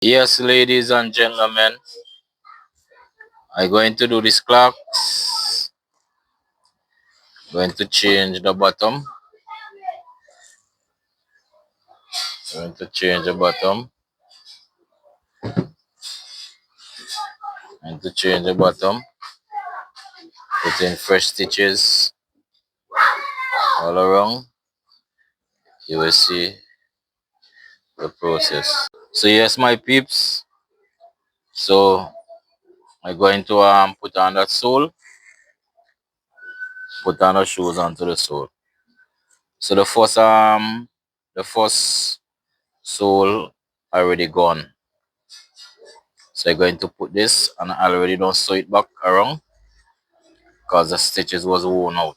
Yes, ladies and gentlemen, I'm going to do this clocks. Going to change the bottom. Going to change the bottom. Going to change the bottom. Put in fresh stitches all around. You will see the process. So yes, my peeps. So I'm going to put on that sole. Put on the shoes onto the sole. So the first sole already gone. So I'm going to put this, and I already don't sew it back around because the stitches was worn out.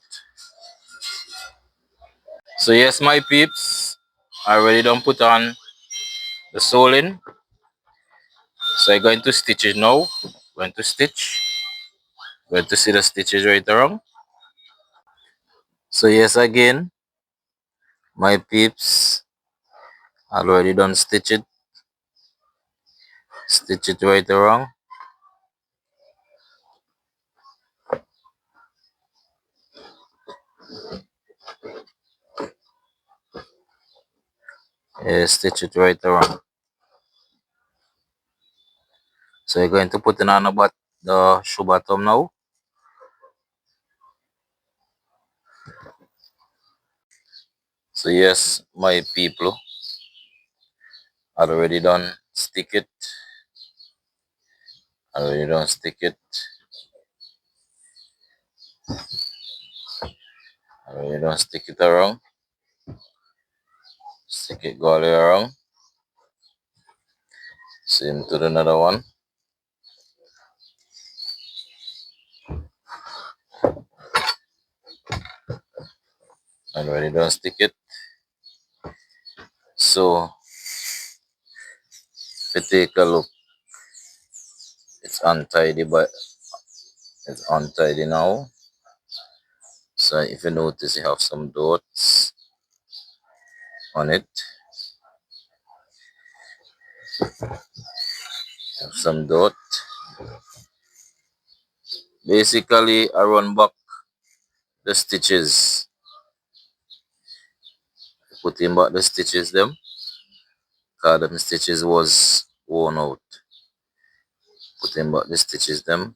So yes, my peeps, I already don't put on the sole in. So I'm going to stitch it now. Going to stitch. Going to see the stitches right around. So yes, again, my peeps, I already done stitch it. Stitch it right around. Yeah, stitch it right around. So you're going to put it on the shoe bottom now. So yes, my people, I already done stick it. I already done stick it. I already done stick it around. Stick it all the way around. Same to the another one. I already done stick it. So if you take a look, it's untidy, but it's untidy now. So if you notice, you have some dots on it. Have some dot. Basically, I run back the stitches. Put in back the stitches them. Cause them stitches was worn out. Put in back the stitches them,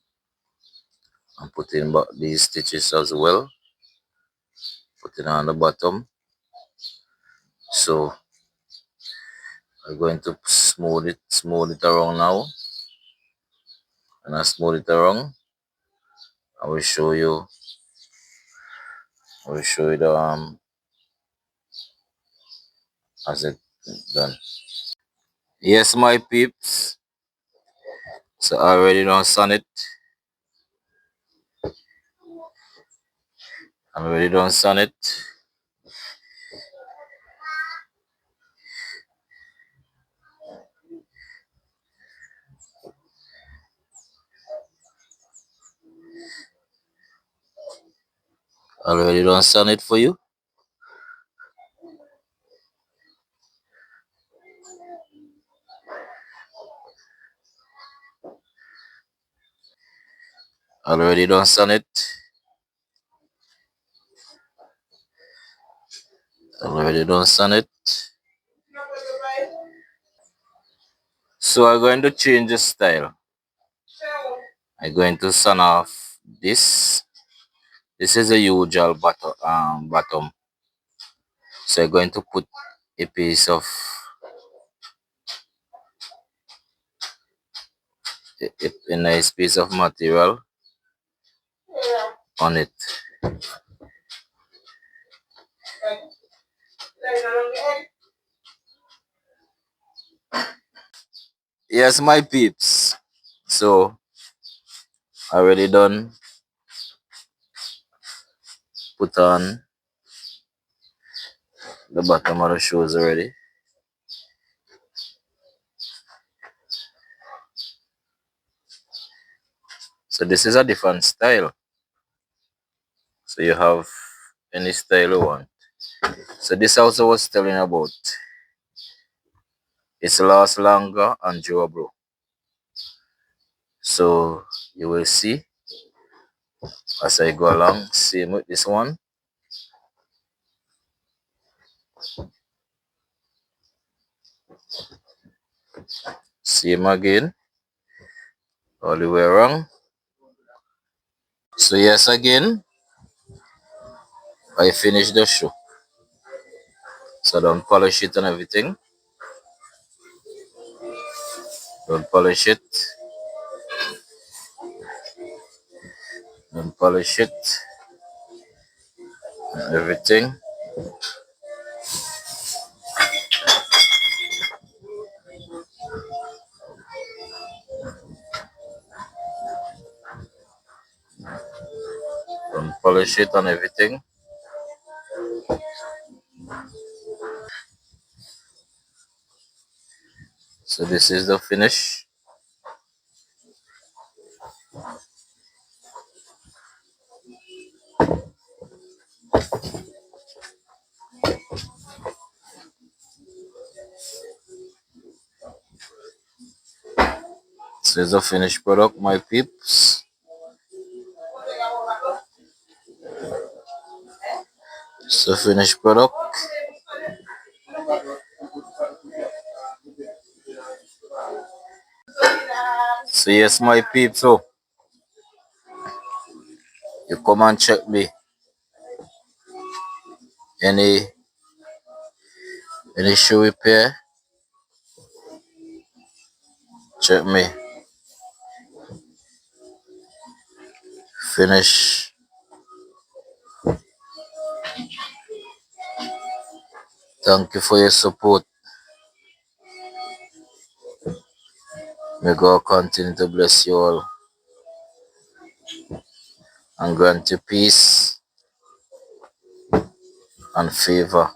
and put in back these stitches as well. Put it on the bottom. So I'm going to smooth it around now. And I smooth it around. I will show you. I will show you the as it done. Yes, my peeps. So I already done sun it. I already done sun it. Already done sun it for you. Already done sun it. Already done sun it. So I'm going to change the style. I'm going to sun off this. This is a usual bottom. So I'm going to put a piece of a nice piece of material on it. Yes, my peeps. So I already done put on the bottom of the shoes already. So this is a different style. So you have any style you want. So this also was telling about It lasts longer and durable. So you will see as I go along. Same with this one. Same again. All the way around. So yes, again, I finished the shoe. So don't polish it and everything. Don't polish it. Don't polish it and everything. Don't polish it and everything. So this is the finish. This is the finished product, my peeps. It's the finished product. So yes, my peeps. So you come and check me. Any shoe repair? Check me. Finish. Thank you for your support. May God continue to bless you all and grant you peace and favor.